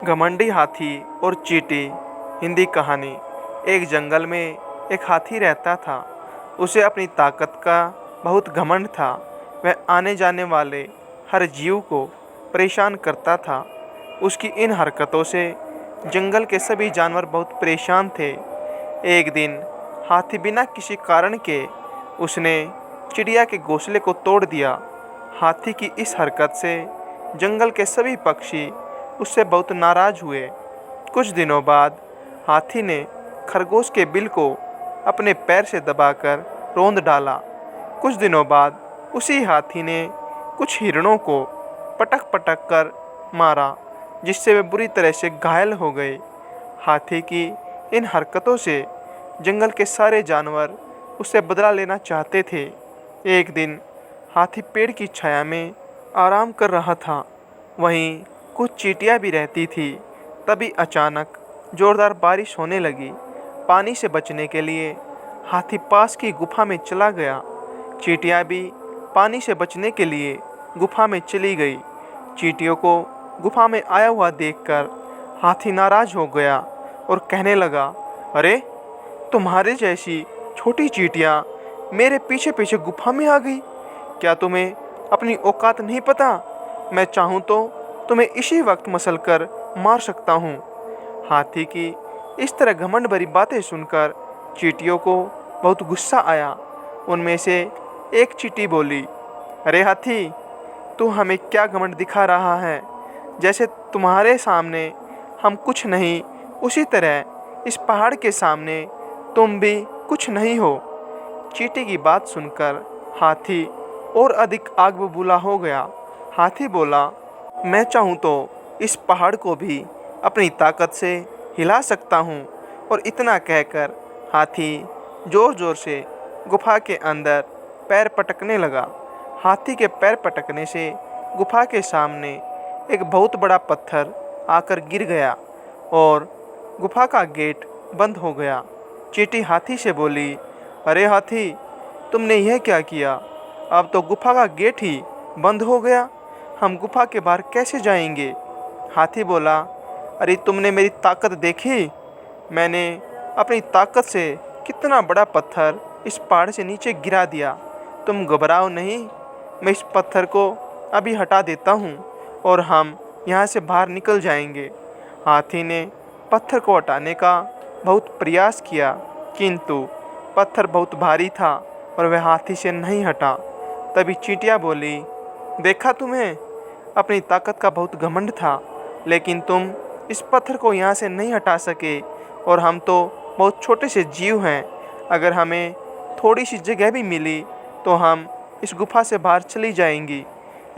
घमंडी हाथी और चींटी। हिंदी कहानी। एक जंगल में एक हाथी रहता था। उसे अपनी ताकत का बहुत घमंड था। वह आने जाने वाले हर जीव को परेशान करता था। उसकी इन हरकतों से जंगल के सभी जानवर बहुत परेशान थे। एक दिन हाथी बिना किसी कारण के उसने चिड़िया के घोंसले को तोड़ दिया। हाथी की इस हरकत से जंगल के सभी पक्षी उससे बहुत नाराज हुए। कुछ दिनों बाद हाथी ने खरगोश के बिल को अपने पैर से दबाकर रौंद डाला। कुछ दिनों बाद उसी हाथी ने कुछ हिरणों को पटक पटक कर मारा, जिससे वे बुरी तरह से घायल हो गए। हाथी की इन हरकतों से जंगल के सारे जानवर उससे बदला लेना चाहते थे। एक दिन हाथी पेड़ की छाया में आराम कर रहा था। वहीं कुछ चींटियां भी रहती थी। तभी अचानक जोरदार बारिश होने लगी। पानी से बचने के लिए हाथी पास की गुफा में चला गया। चींटियां भी पानी से बचने के लिए गुफा में चली गई। चींटियों को गुफा में आया हुआ देखकर हाथी नाराज हो गया और कहने लगा, अरे, तुम्हारे जैसी छोटी चींटियां मेरे पीछे पीछे गुफा में आ गई। क्या तुम्हें अपनी औकात नहीं पता? मैं चाहूँ तो तुम्हें इसी वक्त मसल कर मार सकता हूँ। हाथी की इस तरह घमंड भरी बातें सुनकर चींटियों को बहुत गुस्सा आया। उनमें से एक चींटी बोली, अरे हाथी, तू हमें क्या घमंड दिखा रहा है? जैसे तुम्हारे सामने हम कुछ नहीं, उसी तरह इस पहाड़ के सामने तुम भी कुछ नहीं हो। चींटी की बात सुनकर हाथी और अधिक आग बबूला हो गया। हाथी बोला, मैं चाहूँ तो इस पहाड़ को भी अपनी ताकत से हिला सकता हूँ। और इतना कहकर हाथी ज़ोर ज़ोर से गुफा के अंदर पैर पटकने लगा। हाथी के पैर पटकने से गुफा के सामने एक बहुत बड़ा पत्थर आकर गिर गया और गुफा का गेट बंद हो गया। चींटी हाथी से बोली, अरे हाथी, तुमने यह क्या किया? अब तो गुफा का गेट ही बंद हो गया। हम गुफा के बाहर कैसे जाएंगे? हाथी बोला, अरे तुमने मेरी ताकत देखी? मैंने अपनी ताकत से कितना बड़ा पत्थर इस पहाड़ से नीचे गिरा दिया। तुम घबराओ नहीं, मैं इस पत्थर को अभी हटा देता हूँ और हम यहाँ से बाहर निकल जाएंगे। हाथी ने पत्थर को हटाने का बहुत प्रयास किया, किंतु पत्थर बहुत भारी था और वह हाथी से नहीं हटा। तभी चींटियाँ बोली, देखा, तुम्हें अपनी ताकत का बहुत घमंड था, लेकिन तुम इस पत्थर को यहाँ से नहीं हटा सके। और हम तो बहुत छोटे से जीव हैं। अगर हमें थोड़ी सी जगह भी मिली तो हम इस गुफा से बाहर चली जाएंगी।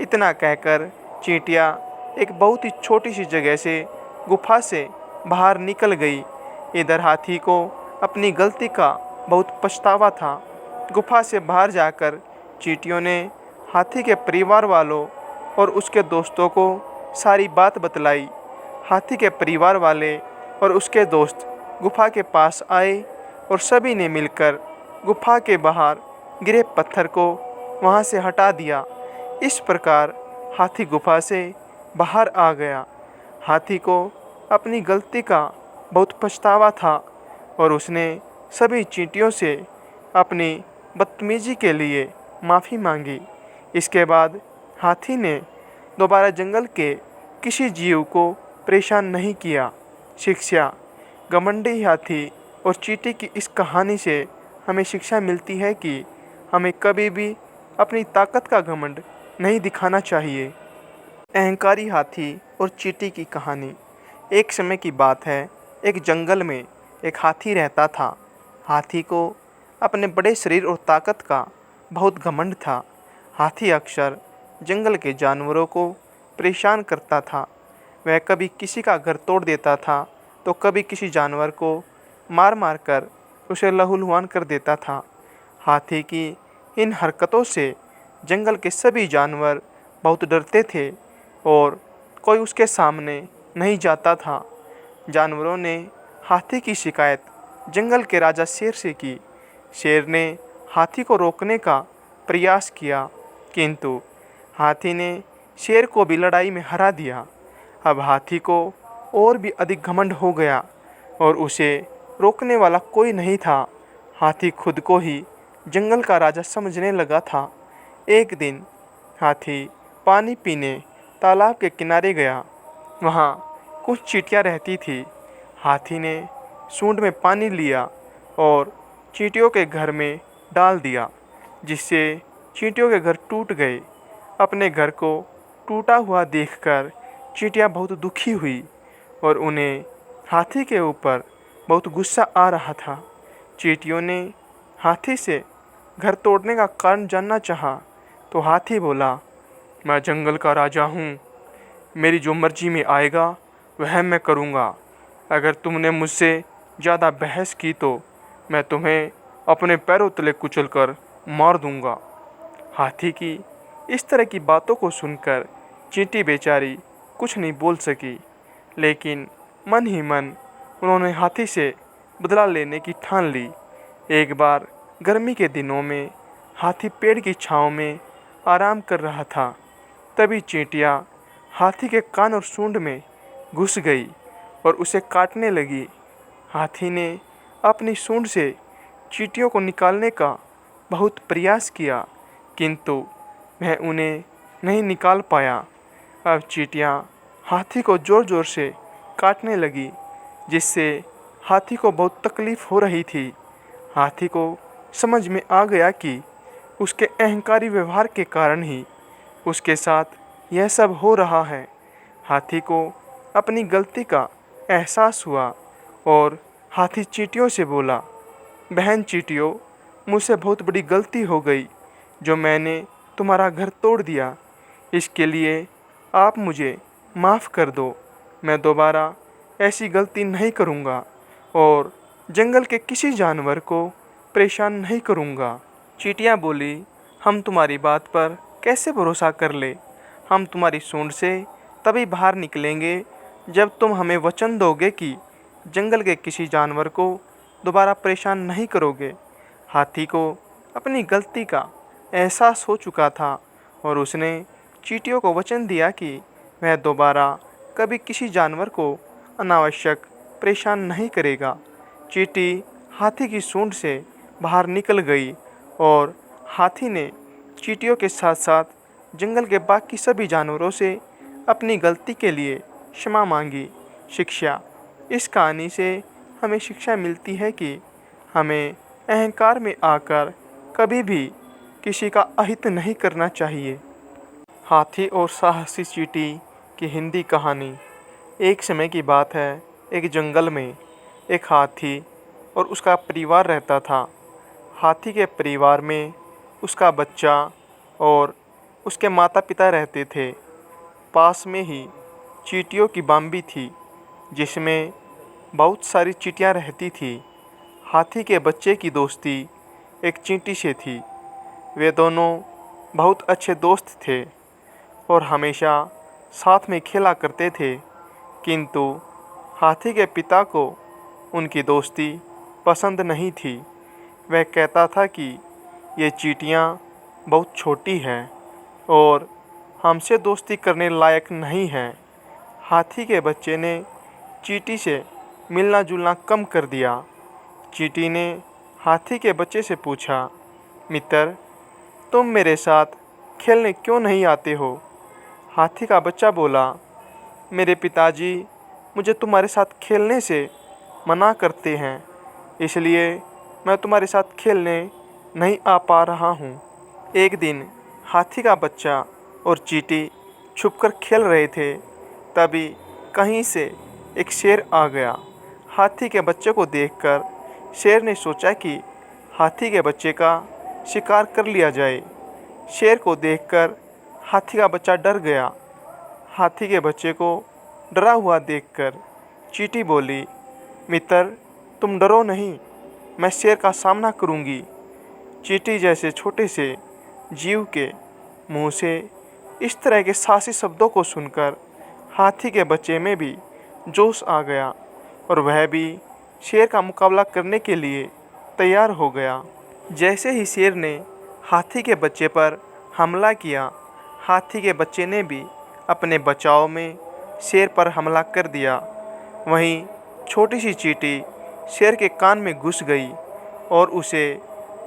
इतना कहकर चींटियाँ एक बहुत ही छोटी सी जगह से गुफा से बाहर निकल गई। इधर हाथी को अपनी गलती का बहुत पछतावा था। गुफा से बाहर जाकर चींटियों ने हाथी के परिवार वालों और उसके दोस्तों को सारी बात बतलाई। हाथी के परिवार वाले और उसके दोस्त गुफा के पास आए और सभी ने मिलकर गुफा के बाहर गिरे पत्थर को वहां से हटा दिया। इस प्रकार हाथी गुफा से बाहर आ गया। हाथी को अपनी गलती का बहुत पछतावा था और उसने सभी चींटियों से अपनी बदतमीजी के लिए माफ़ी मांगी। इसके बाद हाथी ने दोबारा जंगल के किसी जीव को परेशान नहीं किया। शिक्षा। घमंडी हाथी और चींटी की इस कहानी से हमें शिक्षा मिलती है कि हमें कभी भी अपनी ताकत का घमंड नहीं दिखाना चाहिए। अहंकारी हाथी और चींटी की कहानी। एक समय की बात है, एक जंगल में एक हाथी रहता था। हाथी को अपने बड़े शरीर और ताकत का बहुत घमंड था। हाथी अक्सर जंगल के जानवरों को परेशान करता था। वह कभी किसी का घर तोड़ देता था तो कभी किसी जानवर को मार मार कर उसे लहूलुहान कर देता था। हाथी की इन हरकतों से जंगल के सभी जानवर बहुत डरते थे और कोई उसके सामने नहीं जाता था। जानवरों ने हाथी की शिकायत जंगल के राजा शेर से की। शेर ने हाथी को रोकने का प्रयास किया, किंतु हाथी ने शेर को भी लड़ाई में हरा दिया। अब हाथी को और भी अधिक घमंड हो गया और उसे रोकने वाला कोई नहीं था। हाथी खुद को ही जंगल का राजा समझने लगा था। एक दिन हाथी पानी पीने तालाब के किनारे गया। वहाँ कुछ चींटियाँ रहती थी। हाथी ने सूंड में पानी लिया और चींटियों के घर में डाल दिया, जिससे चींटियों के घर टूट गए। अपने घर को टूटा हुआ देखकर चींटियाँ बहुत दुखी हुई और उन्हें हाथी के ऊपर बहुत गुस्सा आ रहा था। चींटियों ने हाथी से घर तोड़ने का कारण जानना चाहा, तो हाथी बोला, मैं जंगल का राजा हूँ, मेरी जो मर्जी में आएगा वह मैं करूँगा। अगर तुमने मुझसे ज़्यादा बहस की तो मैं तुम्हें अपने पैरों तले कुचलकर मार दूँगा। हाथी की इस तरह की बातों को सुनकर चींटी बेचारी कुछ नहीं बोल सकी, लेकिन मन ही मन उन्होंने हाथी से बदला लेने की ठान ली। एक बार गर्मी के दिनों में हाथी पेड़ की छाँव में आराम कर रहा था। तभी चींटियाँ हाथी के कान और सूंड में घुस गई और उसे काटने लगी। हाथी ने अपनी सूंड से चींटियों को निकालने का बहुत प्रयास किया, किंतु वह उन्हें नहीं निकाल पाया। अब चींटियाँ हाथी को ज़ोर ज़ोर से काटने लगी, जिससे हाथी को बहुत तकलीफ़ हो रही थी। हाथी को समझ में आ गया कि उसके अहंकारी व्यवहार के कारण ही उसके साथ यह सब हो रहा है। हाथी को अपनी गलती का एहसास हुआ और हाथी चींटियों से बोला, बहन चींटियों, मुझसे बहुत बड़ी गलती हो गई जो मैंने तुम्हारा घर तोड़ दिया। इसके लिए आप मुझे माफ़ कर दो। मैं दोबारा ऐसी गलती नहीं करूँगा और जंगल के किसी जानवर को परेशान नहीं करूँगा। चींटियाँ बोली, हम तुम्हारी बात पर कैसे भरोसा कर ले? हम तुम्हारी सूंड से तभी बाहर निकलेंगे जब तुम हमें वचन दोगे कि जंगल के किसी जानवर को दोबारा परेशान नहीं करोगे। हाथी को अपनी गलती का एहसास हो चुका था और उसने चींटियों को वचन दिया कि वह दोबारा कभी किसी जानवर को अनावश्यक परेशान नहीं करेगा। चींटी हाथी की सूंड से बाहर निकल गई और हाथी ने चींटियों के साथ साथ जंगल के बाकी सभी जानवरों से अपनी गलती के लिए क्षमा मांगी। शिक्षा, इस कहानी से हमें शिक्षा मिलती है कि हमें अहंकार में आकर कभी भी किसी का अहित नहीं करना चाहिए। हाथी और साहसी चींटी की हिंदी कहानी। एक समय की बात है, एक जंगल में एक हाथी और उसका परिवार रहता था। हाथी के परिवार में उसका बच्चा और उसके माता पिता रहते थे। पास में ही चींटियों की बाम्बी थी, जिसमें बहुत सारी चींटियाँ रहती थी। हाथी के बच्चे की दोस्ती एक चींटी से थी। वे दोनों बहुत अच्छे दोस्त थे और हमेशा साथ में खेला करते थे, किंतु हाथी के पिता को उनकी दोस्ती पसंद नहीं थी। वह कहता था कि ये चींटियाँ बहुत छोटी हैं और हमसे दोस्ती करने लायक नहीं हैं। हाथी के बच्चे ने चींटी से मिलना जुलना कम कर दिया। चींटी ने हाथी के बच्चे से पूछा, मित्र, तुम मेरे साथ खेलने क्यों नहीं आते हो? हाथी का बच्चा बोला, मेरे पिताजी मुझे तुम्हारे साथ खेलने से मना करते हैं, इसलिए मैं तुम्हारे साथ खेलने नहीं आ पा रहा हूँ। एक दिन हाथी का बच्चा और चींटी छुपकर खेल रहे थे। तभी कहीं से एक शेर आ गया। हाथी के बच्चे को देखकर शेर ने सोचा कि हाथी के बच्चे का शिकार कर लिया जाए। शेर को देखकर हाथी का बच्चा डर गया। हाथी के बच्चे को डरा हुआ देखकर चींटी बोली, मित्र, तुम डरो नहीं, मैं शेर का सामना करूंगी। चींटी जैसे छोटे से जीव के मुंह से इस तरह के साहसी शब्दों को सुनकर हाथी के बच्चे में भी जोश आ गया और वह भी शेर का मुकाबला करने के लिए तैयार हो गया। जैसे ही शेर ने हाथी के बच्चे पर हमला किया, हाथी के बच्चे ने भी अपने बचाव में शेर पर हमला कर दिया वहीं छोटी सी चींटी शेर के कान में घुस गई और उसे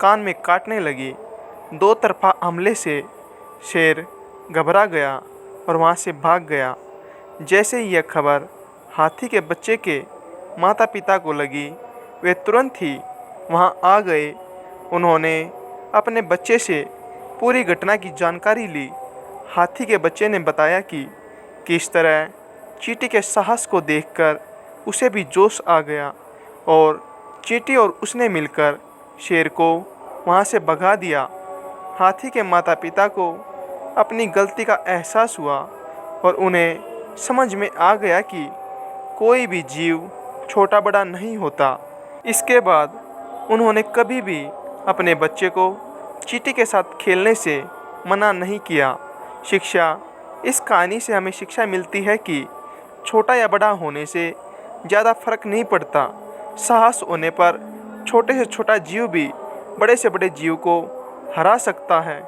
कान में काटने लगी। दो तरफा हमले से शेर घबरा गया और वहाँ से भाग गया। जैसे ही यह खबर हाथी के बच्चे के माता पिता को लगी, वे तुरंत ही वहाँ आ गए। उन्होंने अपने बच्चे से पूरी घटना की जानकारी ली। हाथी के बच्चे ने बताया कि किस तरह चींटी के साहस को देखकर उसे भी जोश आ गया और चींटी और उसने मिलकर शेर को वहाँ से भगा दिया। हाथी के माता पिता को अपनी गलती का एहसास हुआ और उन्हें समझ में आ गया कि कोई भी जीव छोटा बड़ा नहीं होता। इसके बाद उन्होंने कभी भी अपने बच्चे को चींटी के साथ खेलने से मना नहीं किया। शिक्षा, इस कहानी से हमें शिक्षा मिलती है कि छोटा या बड़ा होने से ज़्यादा फर्क नहीं पड़ता। साहस होने पर छोटे से छोटा जीव भी बड़े से बड़े जीव को हरा सकता है।